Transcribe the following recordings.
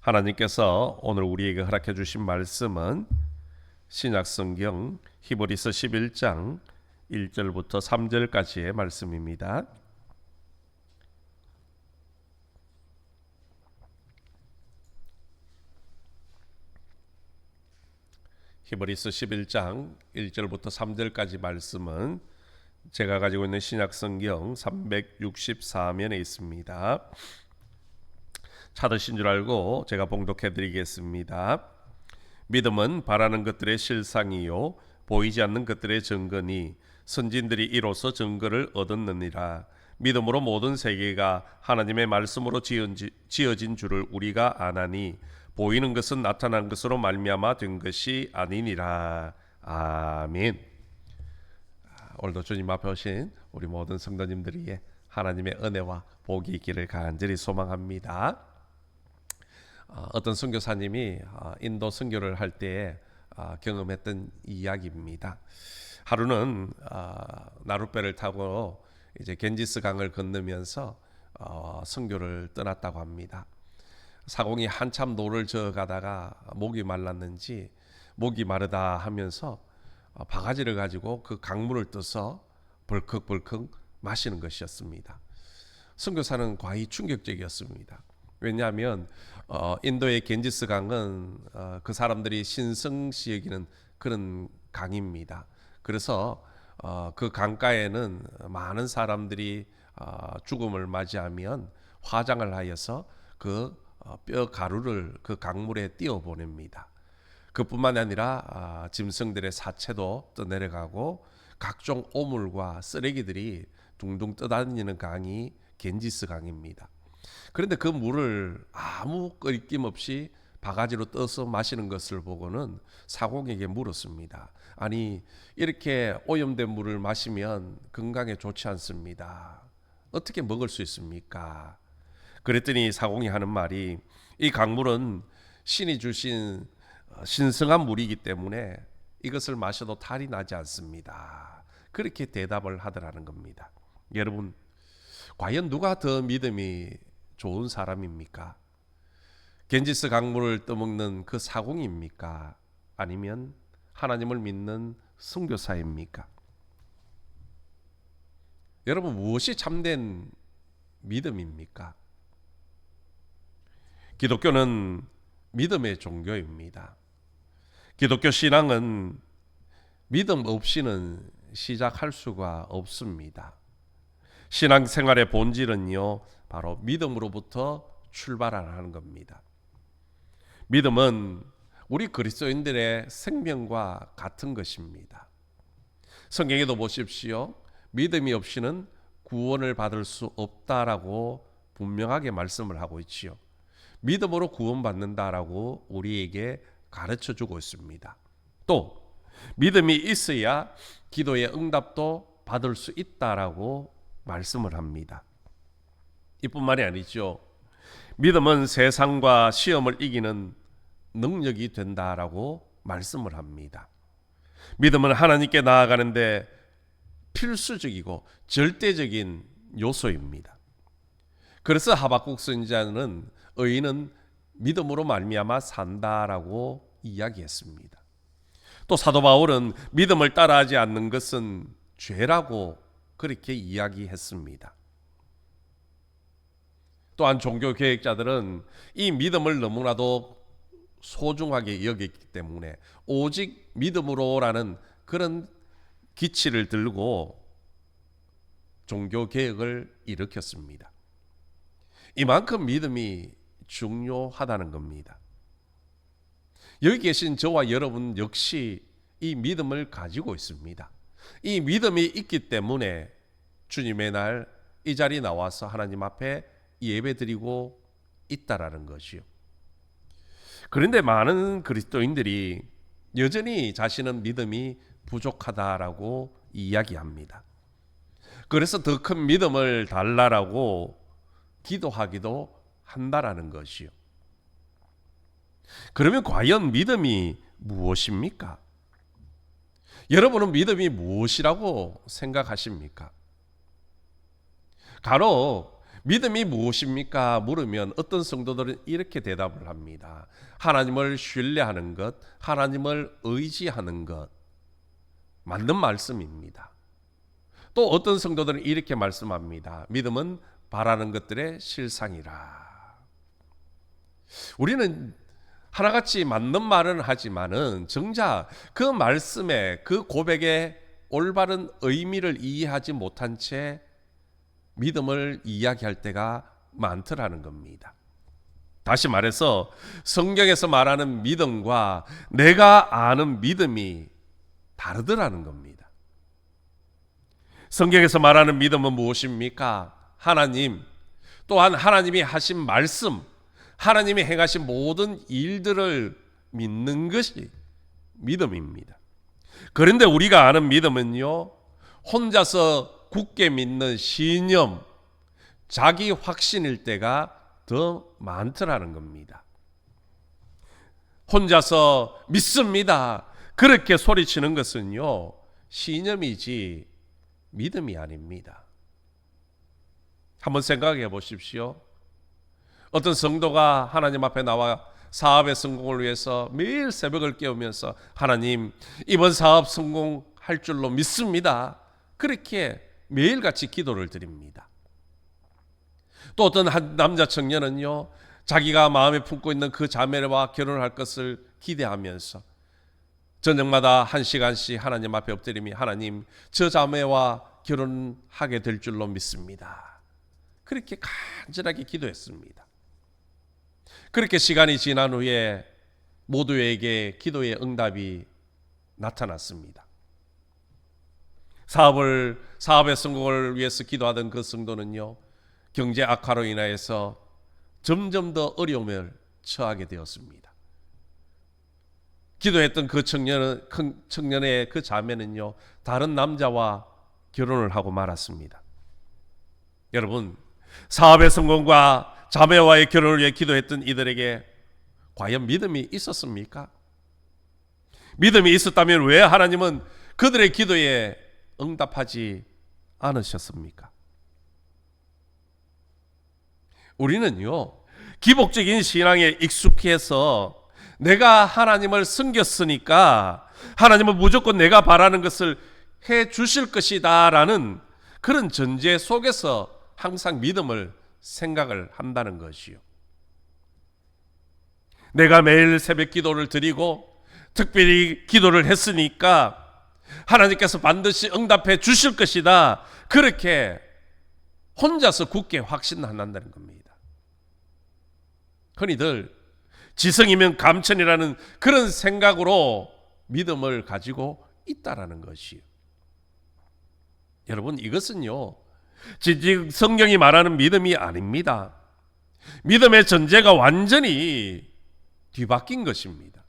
하나님께서 오늘 우리에게 허락해 주신 말씀은 신약성경 히브리서 11장 1절부터 3절까지의 말씀입니다. 히브리서 11장 1절부터 3절까지 말씀은 제가 가지고 있는 신약성경 364면에 있습니다. 찾으신 줄 알고 제가 봉독해 드리겠습니다. 믿음은 바라는 것들의 실상이요 보이지 않는 것들의 증거니 선진들이 이로써 증거를 얻었느니라. 믿음으로 모든 세계가 하나님의 말씀으로 지어진 줄을 우리가 아나니 보이는 것은 나타난 것으로 말미암아 된 것이 아니니라. 아멘. 오늘도 주님 앞에 오신 우리 모든 성도님들이 하나님의 은혜와 복이 있기를 간절히 소망합니다. 어떤 선교사님이 인도 선교를 할 때에 경험했던 이야기입니다. 하루는 나룻배를 타고 이제 겐지스 강을 건너면서 선교를 떠났다고 합니다. 사공이 한참 노를 저어 가다가 목이 말랐는지 목이 마르다 하면서 바가지를 가지고 그 강물을 떠서 벌컥벌컥 마시는 것이었습니다. 선교사는 과히 충격적이었습니다. 왜냐하면 인도의 겐지스 강은 그 사람들이 신성시 여기는 그런 강입니다. 그래서 그 강가에는 많은 사람들이 죽음을 맞이하면 화장을 하여서 그 뼈 가루를 그 강물에 띄워 보냅니다. 그뿐만 아니라 짐승들의 사체도 떠내려가고 각종 오물과 쓰레기들이 둥둥 떠다니는 강이 겐지스 강입니다. 그런데 그 물을 아무 끓임 없이 바가지로 떠서 마시는 것을 보고는 사공에게 물었습니다. 아니, 이렇게 오염된 물을 마시면 건강에 좋지 않습니다. 어떻게 먹을 수 있습니까? 그랬더니 사공이 하는 말이, 이 강물은 신이 주신 신성한 물이기 때문에 이것을 마셔도 탈이 나지 않습니다. 그렇게 대답을 하더라는 겁니다. 여러분, 과연 누가 더 믿음이 좋은 사람입니까? 겐지스 강물을 떠먹는 그 사공입니까? 아니면 하나님을 믿는 선교사입니까? 여러분, 무엇이 참된 믿음입니까? 기독교는 믿음의 종교입니다. 기독교 신앙은 믿음 없이는 시작할 수가 없습니다. 신앙생활의 본질은요, 바로 믿음으로부터 출발하는 겁니다. 믿음은 우리 그리스도인들의 생명과 같은 것입니다. 성경에도 보십시오. 믿음이 없이는 구원을 받을 수 없다라고 분명하게 말씀을 하고 있지요. 믿음으로 구원받는다라고 우리에게 가르쳐주고 있습니다. 또 믿음이 있어야 기도의 응답도 받을 수 있다라고 말씀을 합니다. 이뿐만이 아니죠. 믿음은 세상과 시험을 이기는 능력이 된다라고 말씀을 합니다. 믿음은 하나님께 나아가는데 필수적이고 절대적인 요소입니다. 그래서 하박국 선지자는 의인은 믿음으로 말미암아 산다라고 이야기했습니다. 또 사도 바울은 믿음을 따라하지 않는 것은 죄라고 그렇게 이야기했습니다. 또한 종교 개혁자들은 이 믿음을 너무나도 소중하게 여겼기 때문에 오직 믿음으로라는 그런 기치를 들고 종교 개혁을 일으켰습니다. 이만큼 믿음이 중요하다는 겁니다. 여기 계신 저와 여러분 역시 이 믿음을 가지고 있습니다. 이 믿음이 있기 때문에 주님의 날 이 자리에 나와서 하나님 앞에 예배드리고 있다라는 것이요. 그런데 많은 그리스도인들이 여전히 자신은 믿음이 부족하다라고 이야기합니다. 그래서 더 큰 믿음을 달라라고 기도하기도 한다라는 것이요. 그러면 과연 믿음이 무엇입니까? 여러분은 믿음이 무엇이라고 생각하십니까? 간혹 믿음이 무엇입니까? 물으면 어떤 성도들은 이렇게 대답을 합니다. 하나님을 신뢰하는 것, 하나님을 의지하는 것. 맞는 말씀입니다. 또 어떤 성도들은 이렇게 말씀합니다. 믿음은 바라는 것들의 실상이라. 우리는 하나같이 맞는 말은 하지만은 정작 그 말씀에, 그 고백의 올바른 의미를 이해하지 못한 채 믿음을 이야기할 때가 많더라는 겁니다. 다시 말해서 성경에서 말하는 믿음과 내가 아는 믿음이 다르더라는 겁니다. 성경에서 말하는 믿음은 무엇입니까? 하나님, 또한 하나님이 하신 말씀, 하나님이 행하신 모든 일들을 믿는 것이 믿음입니다. 그런데 우리가 아는 믿음은요, 혼자서 굳게 믿는 신념, 자기 확신일 때가 더 많더라는 겁니다. 혼자서 믿습니다, 그렇게 소리치는 것은요, 신념이지 믿음이 아닙니다. 한번 생각해 보십시오. 어떤 성도가 하나님 앞에 나와 사업의 성공을 위해서 매일 새벽을 깨우면서 하나님, 이번 사업 성공할 줄로 믿습니다, 그렇게 매일같이 기도를 드립니다. 또 어떤 한 남자 청년은요, 자기가 마음에 품고 있는 그 자매와 결혼할 것을 기대하면서 저녁마다 1시간씩 하나님 앞에 엎드리며 하나님, 저 자매와 결혼하게 될 줄로 믿습니다, 그렇게 간절하게 기도했습니다. 그렇게 시간이 지난 후에 모두에게 기도의 응답이 나타났습니다. 사업의 성공을 위해서 기도하던 그 성도는요, 경제 악화로 인하여서 점점 더 어려움을 처하게 되었습니다. 기도했던 그 청년의 그 자매는요, 다른 남자와 결혼을 하고 말았습니다. 여러분, 사업의 성공과 자매와의 결혼을 위해 기도했던 이들에게 과연 믿음이 있었습니까? 믿음이 있었다면 왜 하나님은 그들의 기도에 응답하지 않으셨습니까? 우리는요, 기복적인 신앙에 익숙해서 내가 하나님을 섬겼으니까 하나님은 무조건 내가 바라는 것을 해 주실 것이다 라는 그런 전제 속에서 항상 믿음을 생각을 한다는 것이요. 내가 매일 새벽 기도를 드리고 특별히 기도를 했으니까 하나님께서 반드시 응답해 주실 것이다, 그렇게 혼자서 굳게 확신한다는 겁니다. 흔히들 지성이면 감천이라는 그런 생각으로 믿음을 가지고 있다라는 것이요. 여러분, 이것은요, 지금 성경이 말하는 믿음이 아닙니다. 믿음의 전제가 완전히 뒤바뀐 것입니다.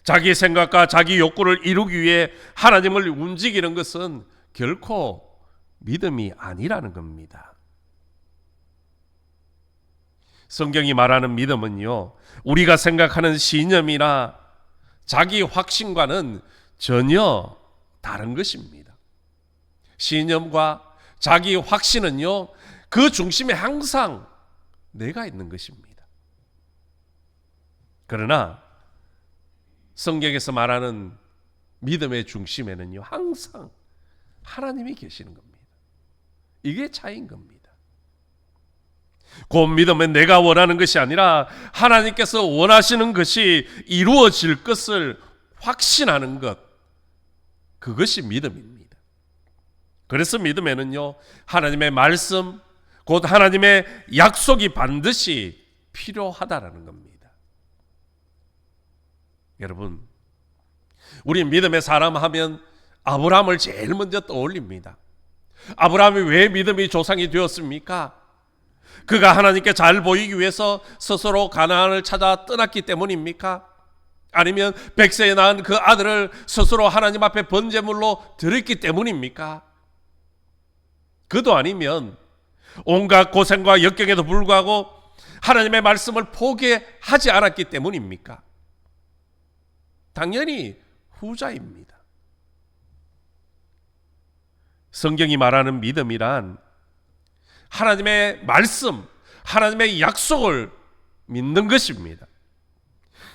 자기 생각과 자기 욕구를 이루기 위해 하나님을 움직이는 것은 결코 믿음이 아니라는 겁니다. 성경이 말하는 믿음은요, 우리가 생각하는 신념이나 자기 확신과는 전혀 다른 것입니다. 신념과 자기 확신은요, 그 중심에 항상 내가 있는 것입니다. 그러나 성경에서 말하는 믿음의 중심에는요, 항상 하나님이 계시는 겁니다. 이게 차이인 겁니다. 곧 믿음은 내가 원하는 것이 아니라 하나님께서 원하시는 것이 이루어질 것을 확신하는 것, 그것이 믿음입니다. 그래서 믿음에는요, 하나님의 말씀, 곧 하나님의 약속이 반드시 필요하다라는 겁니다. 여러분, 우리 믿음의 사람 하면 아브라함을 제일 먼저 떠올립니다. 아브라함이 왜 믿음의 조상이 되었습니까? 그가 하나님께 잘 보이기 위해서 스스로 가나안을 찾아 떠났기 때문입니까? 아니면 100세에 낳은 그 아들을 스스로 하나님 앞에 번제물로 드렸기 때문입니까? 그도 아니면 온갖 고생과 역경에도 불구하고 하나님의 말씀을 포기하지 않았기 때문입니까? 당연히 후자입니다. 성경이 말하는 믿음이란 하나님의 말씀, 하나님의 약속을 믿는 것입니다.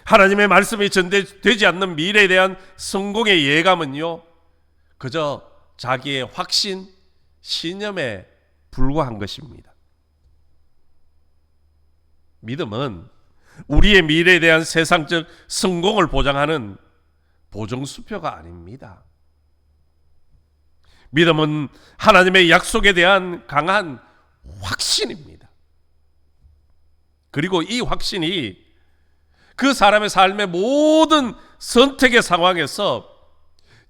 하나님의 말씀이 전되지 않는 미래에 대한 성공의 예감은요, 그저 자기의 확신, 신념에 불과한 것입니다. 믿음은 우리의 미래에 대한 세상적 성공을 보장하는 보정수표가 아닙니다. 믿음은 하나님의 약속에 대한 강한 확신입니다. 그리고 이 확신이 그 사람의 삶의 모든 선택의 상황에서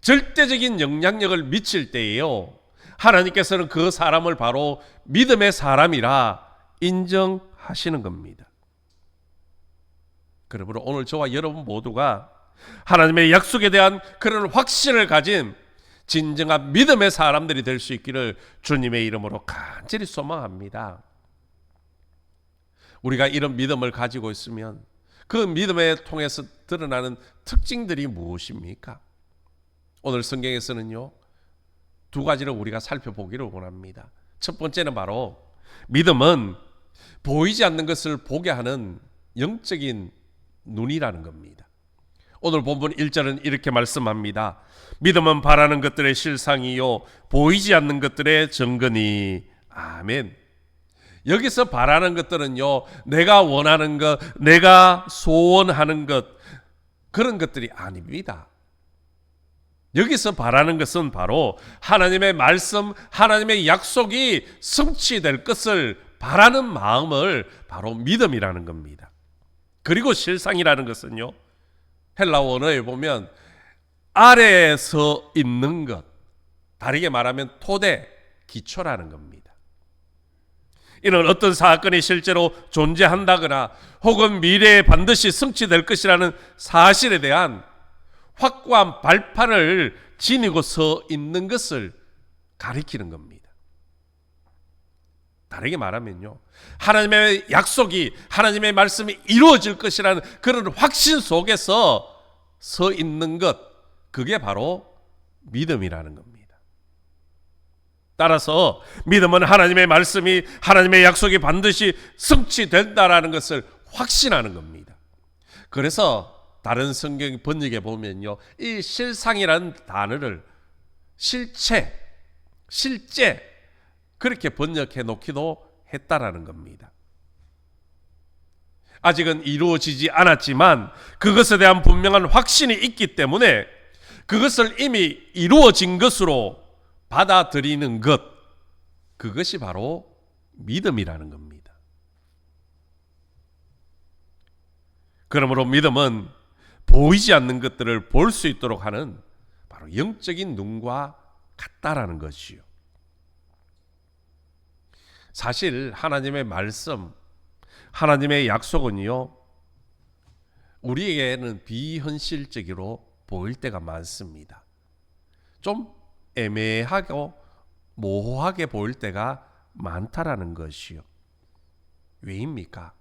절대적인 영향력을 미칠 때에요, 하나님께서는 그 사람을 바로 믿음의 사람이라 인정하시는 겁니다. 그러므로 오늘 저와 여러분 모두가 하나님의 약속에 대한 그런 확신을 가진 진정한 믿음의 사람들이 될 수 있기를 주님의 이름으로 간절히 소망합니다. 우리가 이런 믿음을 가지고 있으면 그 믿음에 통해서 드러나는 특징들이 무엇입니까? 오늘 성경에서는요, 두 가지를 우리가 살펴보기를 원합니다. 첫 번째는 바로 믿음은 보이지 않는 것을 보게 하는 영적인 눈이라는 겁니다. 오늘 본문 1절은 이렇게 말씀합니다. 믿음은 바라는 것들의 실상이요 보이지 않는 것들의 증거니. 아멘. 여기서 바라는 것들은요, 내가 원하는 것, 내가 소원하는 것, 그런 것들이 아닙니다. 여기서 바라는 것은 바로 하나님의 말씀, 하나님의 약속이 성취될 것을 바라는 마음을 바로 믿음이라는 겁니다. 그리고 실상이라는 것은요, 헬라 원어에 보면 아래에 서 있는 것, 다르게 말하면 토대, 기초라는 겁니다. 이는 어떤 사건이 실제로 존재한다거나 혹은 미래에 반드시 성취될 것이라는 사실에 대한 확고한 발판을 지니고 서 있는 것을 가리키는 겁니다. 다르게 말하면요, 하나님의 약속이, 하나님의 말씀이 이루어질 것이라는 그런 확신 속에서 서 있는 것, 그게 바로 믿음이라는 겁니다. 따라서 믿음은 하나님의 말씀이, 하나님의 약속이 반드시 성취된다라는 것을 확신하는 겁니다. 그래서 다른 성경 번역에 보면요, 이 실상이라는 단어를 실체, 실제 그렇게 번역해 놓기도 했다라는 겁니다. 아직은 이루어지지 않았지만 그것에 대한 분명한 확신이 있기 때문에 그것을 이미 이루어진 것으로 받아들이는 것, 그것이 바로 믿음이라는 겁니다. 그러므로 믿음은 보이지 않는 것들을 볼 수 있도록 하는 바로 영적인 눈과 같다라는 것이요. 사실 하나님의 말씀, 하나님의 약속은요, 우리에게는 비현실적으로 보일 때가 많습니다. 좀 애매하고 모호하게 보일 때가 많다라는 것이요. 왜입니까?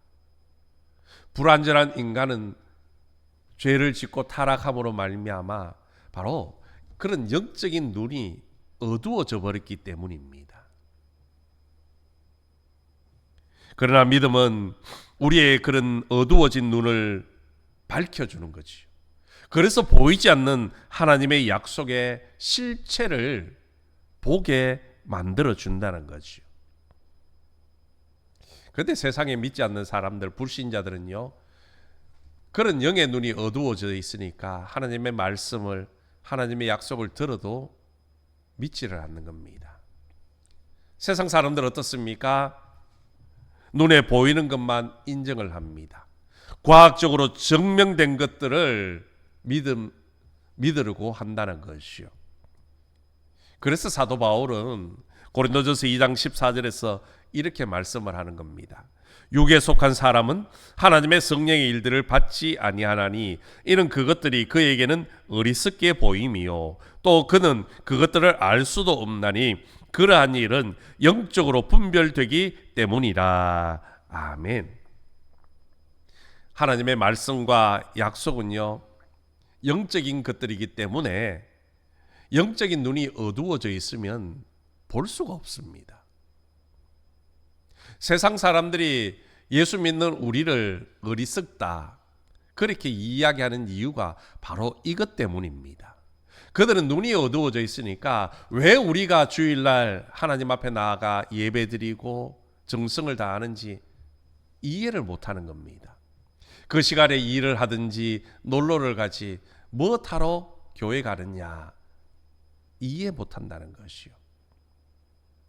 불완전한 인간은 죄를 짓고 타락함으로 말미암아 바로 그런 영적인 눈이 어두워져 버렸기 때문입니다. 그러나 믿음은 우리의 그런 어두워진 눈을 밝혀주는 거지요. 그래서 보이지 않는 하나님의 약속의 실체를 보게 만들어준다는 거지요. 그런데 세상에 믿지 않는 사람들, 불신자들은요, 그런 영의 눈이 어두워져 있으니까 하나님의 말씀을, 하나님의 약속을 들어도 믿지를 않는 겁니다. 세상 사람들 어떻습니까? 눈에 보이는 것만 인정을 합니다. 과학적으로 증명된 것들을 믿으려고 한다는 것이요. 그래서 사도 바울은 고린도전서 2장 14절에서 이렇게 말씀을 하는 겁니다. 육에 속한 사람은 하나님의 성령의 일들을 받지 아니하나니 이는 그것들이 그에게는 어리석게 보임이요 또 그는 그것들을 알 수도 없나니 그러한 일은 영적으로 분별되기 때문이라. 아멘. 하나님의 말씀과 약속은요, 영적인 것들이기 때문에 영적인 눈이 어두워져 있으면 볼 수가 없습니다. 세상 사람들이 예수 믿는 우리를 어리석다 그렇게 이야기하는 이유가 바로 이것 때문입니다. 그들은 눈이 어두워져 있으니까 왜 우리가 주일날 하나님 앞에 나아가 예배드리고 정성을 다하는지 이해를 못하는 겁니다. 그 시간에 일을 하든지 놀러를 가지 무엇하러 교회 가느냐 이해 못한다는 것이요.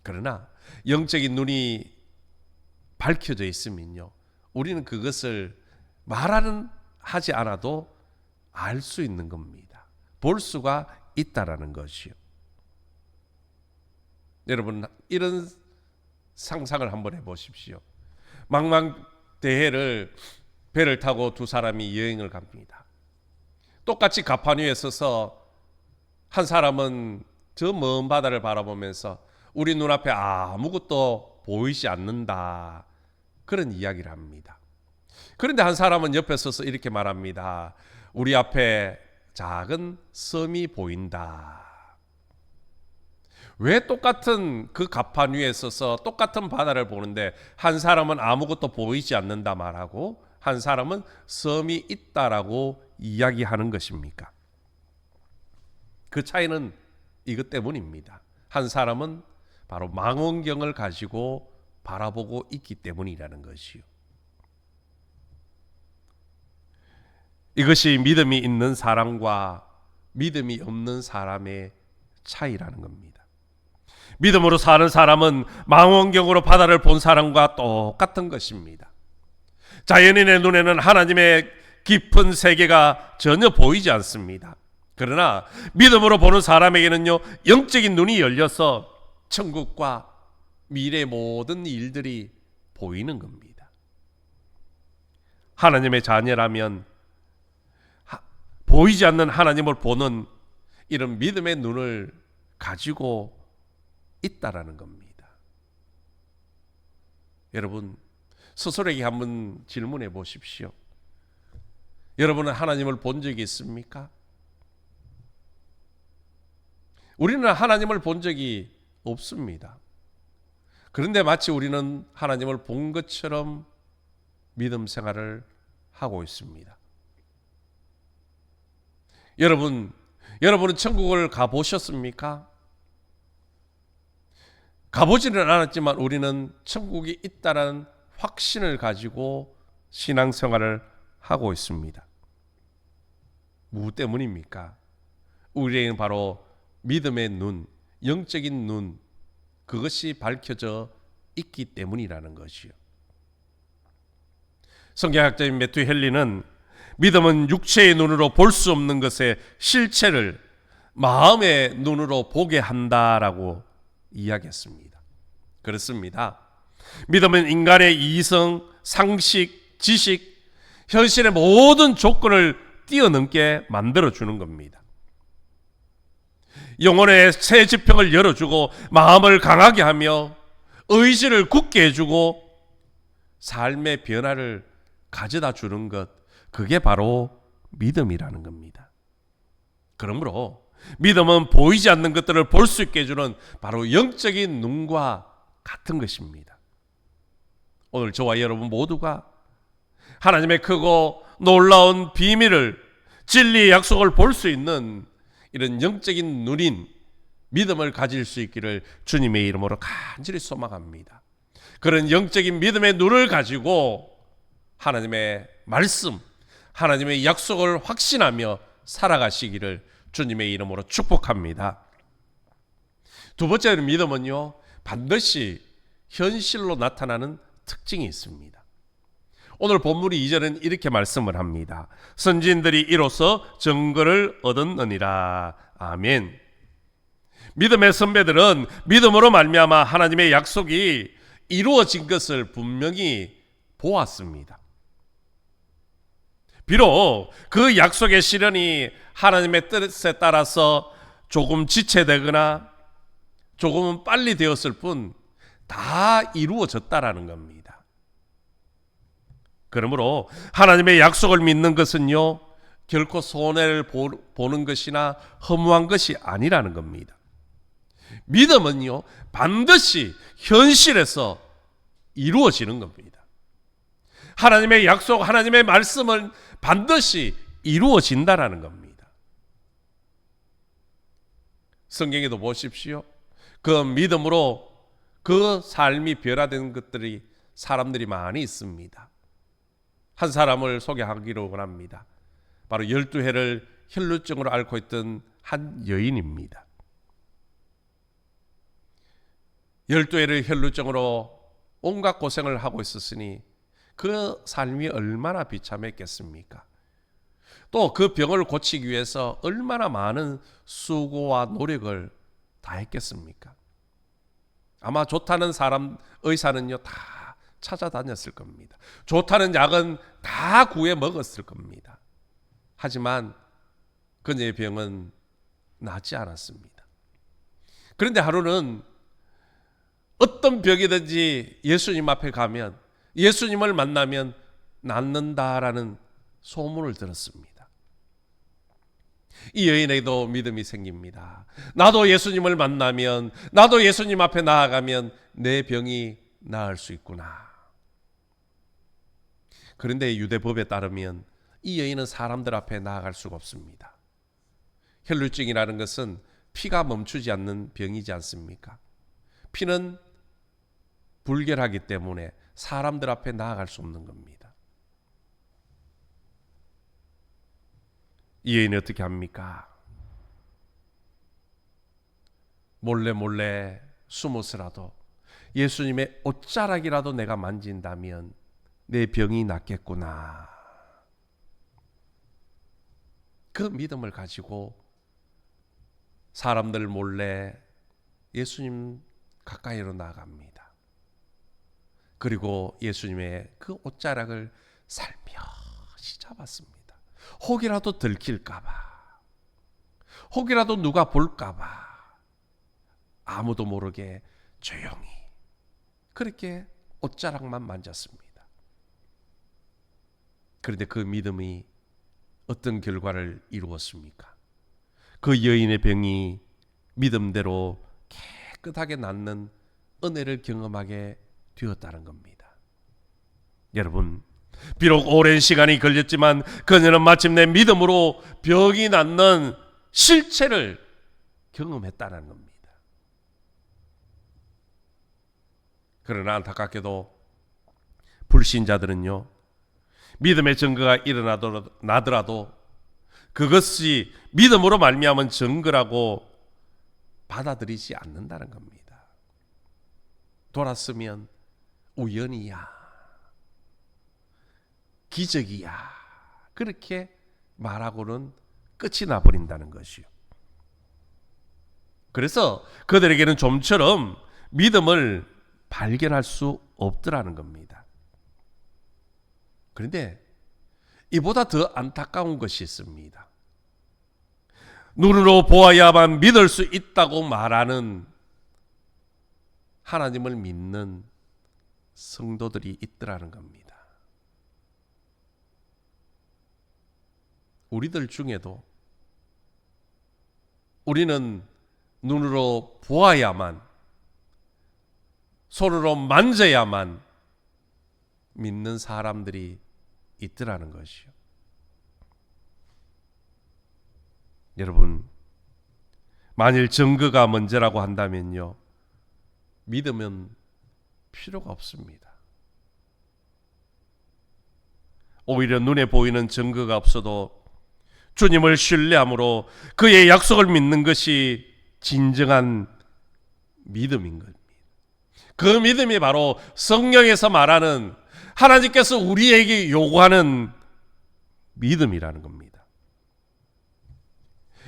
그러나 영적인 눈이 밝혀져 있으면요, 우리는 그것을 하지 않아도 알 수 있는 겁니다. 볼 수가 있다라는 것이요. 여러분, 이런 상상을 한번 해보십시오. 망망대해를 배를 타고 두 사람이 여행을 갑니다. 똑같이 갑판 위에 서서 한 사람은 저 먼 바다를 바라보면서 우리 눈앞에 아무것도 보이지 않는다 그런 이야기를 합니다. 그런데 한 사람은 옆에 서서 이렇게 말합니다. 우리 앞에 작은 섬이 보인다. 왜 똑같은 그 갑판 위에 서서 똑같은 바다를 보는데 한 사람은 아무것도 보이지 않는다 말하고 한 사람은 섬이 있다라고 이야기하는 것입니까? 그 차이는 이것 때문입니다. 한 사람은 바로 망원경을 가지고 바라보고 있기 때문이라는 것이요. 이것이 믿음이 있는 사람과 믿음이 없는 사람의 차이라는 겁니다. 믿음으로 사는 사람은 망원경으로 바다를 본 사람과 똑같은 것입니다. 자연인의 눈에는 하나님의 깊은 세계가 전혀 보이지 않습니다. 그러나 믿음으로 보는 사람에게는요, 영적인 눈이 열려서 천국과 미래의 모든 일들이 보이는 겁니다. 하나님의 자녀라면 보이지 않는 하나님을 보는 이런 믿음의 눈을 가지고 있다라는 겁니다. 여러분, 스스로에게 한번 질문해 보십시오. 여러분은 하나님을 본 적이 있습니까? 우리는 하나님을 본 적이 없습니다. 그런데 마치 우리는 하나님을 본 것처럼 믿음 생활을 하고 있습니다. 여러분은 천국을 가보셨습니까? 가보지는 않았지만 우리는 천국이 있다는 확신을 가지고 신앙생활을 하고 있습니다. 무엇 때문입니까? 우리에게는 바로 믿음의 눈, 영적인 눈, 그것이 밝혀져 있기 때문이라는 것이요. 성경학자인 매튜 헨리는 믿음은 육체의 눈으로 볼 수 없는 것의 실체를 마음의 눈으로 보게 한다라고 이야기했습니다. 그렇습니다. 믿음은 인간의 이성, 상식, 지식, 현실의 모든 조건을 뛰어넘게 만들어주는 겁니다. 영혼의 새 지평을 열어주고 마음을 강하게 하며 의지를 굳게 해주고 삶의 변화를 가져다 주는 것, 그게 바로 믿음이라는 겁니다. 그러므로 믿음은 보이지 않는 것들을 볼 수 있게 해주는 바로 영적인 눈과 같은 것입니다. 오늘 저와 여러분 모두가 하나님의 크고 놀라운 비밀을, 진리의 약속을 볼 수 있는 이런 영적인 눈인 믿음을 가질 수 있기를 주님의 이름으로 간절히 소망합니다. 그런 영적인 믿음의 눈을 가지고 하나님의 말씀, 하나님의 약속을 확신하며 살아가시기를 주님의 이름으로 축복합니다. 두 번째는 믿음은요, 반드시 현실로 나타나는 특징이 있습니다. 오늘 본문이 2절은 이렇게 말씀을 합니다. 선지인들이 이로써 증거를 얻었느니라. 아멘. 믿음의 선배들은 믿음으로 말미암아 하나님의 약속이 이루어진 것을 분명히 보았습니다. 비록 그 약속의 실현이 하나님의 뜻에 따라서 조금 지체되거나 조금은 빨리 되었을 뿐 다 이루어졌다라는 겁니다. 그러므로 하나님의 약속을 믿는 것은요, 결코 손해를 보는 것이나 허무한 것이 아니라는 겁니다. 믿음은요, 반드시 현실에서 이루어지는 겁니다. 하나님의 약속, 하나님의 말씀은 반드시 이루어진다라는 겁니다. 성경에도 보십시오. 그 믿음으로 그 삶이 변화된 것들이 사람들이 많이 있습니다. 한 사람을 소개하기로 원합니다. 바로 12해를 혈루증으로 앓고 있던 한 여인입니다. 12해를 혈루증으로 온갖 고생을 하고 있었으니 그 삶이 얼마나 비참했겠습니까? 또 그 병을 고치기 위해서 얼마나 많은 수고와 노력을 다했겠습니까? 아마 좋다는 사람 의사는요 다 찾아다녔을 겁니다. 좋다는 약은 다 구해 먹었을 겁니다. 하지만 그녀의 병은 낫지 않았습니다. 그런데 하루는 어떤 병이든지 예수님 앞에 가면, 예수님을 만나면 낫는다라는 소문을 들었습니다. 이 여인에게도 믿음이 생깁니다. 나도 예수님을 만나면, 나도 예수님 앞에 나아가면 내 병이 나을 수 있구나. 그런데 유대법에 따르면 이 여인은 사람들 앞에 나아갈 수가 없습니다. 혈루증이라는 것은 피가 멈추지 않는 병이지 않습니까? 피는 불결하기 때문에 사람들 앞에 나아갈 수 없는 겁니다. 이 여인이 어떻게 합니까? 몰래 숨어서라도 예수님의 옷자락이라도 내가 만진다면 내 병이 낫겠구나. 그 믿음을 가지고 사람들 몰래 예수님 가까이로 나아갑니다. 그리고 예수님의 그 옷자락을 살며시 잡았습니다. 혹이라도 들킬까봐, 혹이라도 누가 볼까봐 아무도 모르게 조용히 그렇게 옷자락만 만졌습니다. 그런데 그 믿음이 어떤 결과를 이루었습니까? 그 여인의 병이 믿음대로 깨끗하게 낫는 은혜를 경험하게 되었다는 겁니다. 여러분, 비록 오랜 시간이 걸렸지만 그녀는 마침내 믿음으로 병이 낫는 실체를 경험했다는 겁니다. 그러나 안타깝게도 불신자들은요, 믿음의 증거가 일어나더라도 그것이 믿음으로 말미암은 증거라고 받아들이지 않는다는 겁니다. 돌았으면 우연이야, 기적이야, 그렇게 말하고는 끝이 나버린다는 것이요. 그래서 그들에게는 좀처럼 믿음을 발견할 수 없더라는 겁니다. 그런데 이보다 더 안타까운 것이 있습니다. 눈으로 보아야만 믿을 수 있다고 말하는 하나님을 믿는 성도들이 있더라는 겁니다. 우리들 중에도 우리는 눈으로 보아야만, 손으로 만져야만 믿는 사람들이 있더라는 것이요. 여러분, 만일 증거가 먼저라고 한다면요, 믿으면 필요가 없습니다. 오히려 눈에 보이는 증거가 없어도 주님을 신뢰함으로 그의 약속을 믿는 것이 진정한 믿음인 겁니다. 그 믿음이 바로 성경에서 말하는 하나님께서 우리에게 요구하는 믿음이라는 겁니다.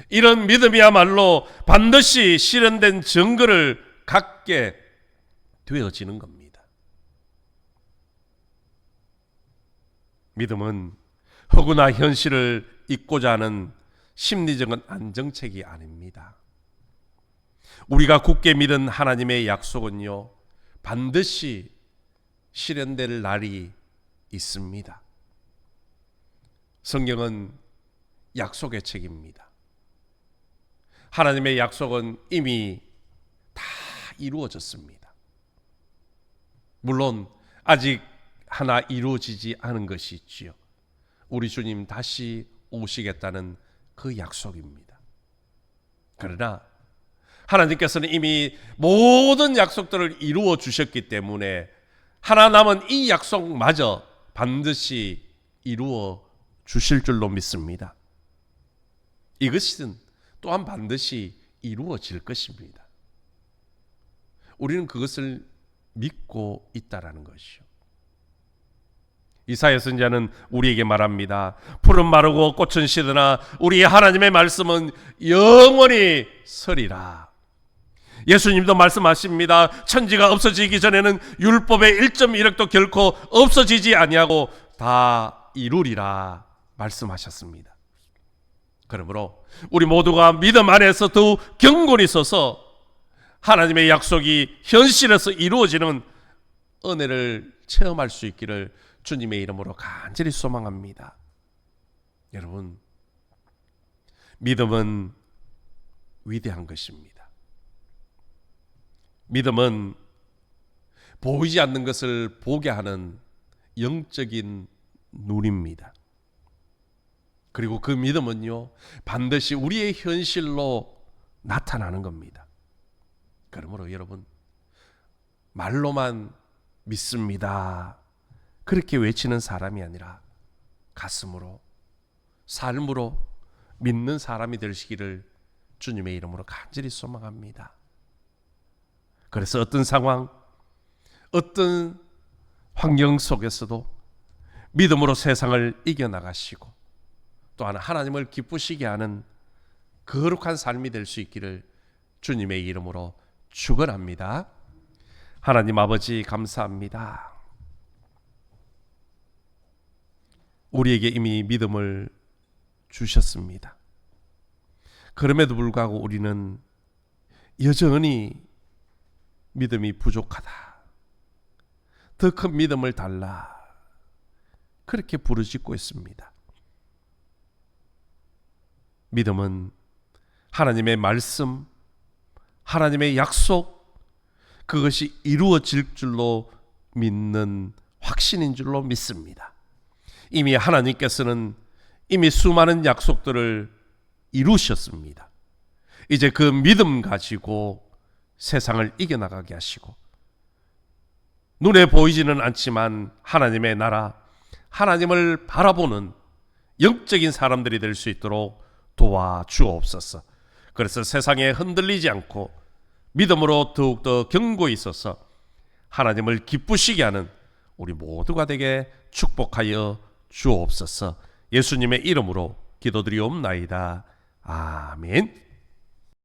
이런 믿음이야말로 반드시 실현된 증거를 갖게 되어지는 겁니다. 믿음은 허구나 현실을 잊고자 하는 심리적인 안정책이 아닙니다. 우리가 굳게 믿은 하나님의 약속은요, 반드시 실현될 날이 있습니다. 성경은 약속의 책입니다. 하나님의 약속은 이미 다 이루어졌습니다. 물론 아직 하나 이루어지지 않은 것이 있지요. 우리 주님 다시 오시겠다는 그 약속입니다. 그러나 하나님께서는 이미 모든 약속들을 이루어 주셨기 때문에 하나 남은 이 약속마저 반드시 이루어 주실 줄로 믿습니다. 이것은 또한 반드시 이루어질 것입니다. 우리는 그것을 믿고 있다라는 것이요. 이사야 선지자는 우리에게 말합니다. 푸른 마르고 꽃은 시드나 우리 하나님의 말씀은 영원히 서리라. 예수님도 말씀하십니다. 천지가 없어지기 전에는 율법의 1.1획도 결코 없어지지 아니하고 다 이루리라 말씀하셨습니다. 그러므로 우리 모두가 믿음 안에서 더욱 경건히 서서 하나님의 약속이 현실에서 이루어지는 은혜를 체험할 수 있기를 주님의 이름으로 간절히 소망합니다. 여러분, 믿음은 위대한 것입니다. 믿음은 보이지 않는 것을 보게 하는 영적인 눈입니다. 그리고 그 믿음은요, 반드시 우리의 현실로 나타나는 겁니다. 그러므로 여러분, 말로만 믿습니다 그렇게 외치는 사람이 아니라 가슴으로, 삶으로 믿는 사람이 되시기를 주님의 이름으로 간절히 소망합니다. 그래서 어떤 상황, 어떤 환경 속에서도 믿음으로 세상을 이겨나가시고 또한 하나님을 기쁘시게 하는 거룩한 삶이 될 수 있기를 주님의 이름으로 축원합니다. 하나님 아버지 감사합니다. 우리에게 이미 믿음을 주셨습니다. 그럼에도 불구하고 우리는 여전히 믿음이 부족하다, 더 큰 믿음을 달라, 그렇게 부르짖고 있습니다. 믿음은 하나님의 말씀, 하나님의 약속, 그것이 이루어질 줄로 믿는 확신인 줄로 믿습니다. 이미 하나님께서는 이미 수많은 약속들을 이루셨습니다. 이제 그 믿음 가지고 세상을 이겨나가게 하시고 눈에 보이지는 않지만 하나님의 나라, 하나님을 바라보는 영적인 사람들이 될 수 있도록 도와주옵소서. 그래서 세상에 흔들리지 않고 믿음으로 더욱더 견고히 있어서 하나님을 기쁘시게 하는 우리 모두가 되게 축복하여 주옵소서. 예수님의 이름으로 기도드리옵나이다. 아멘.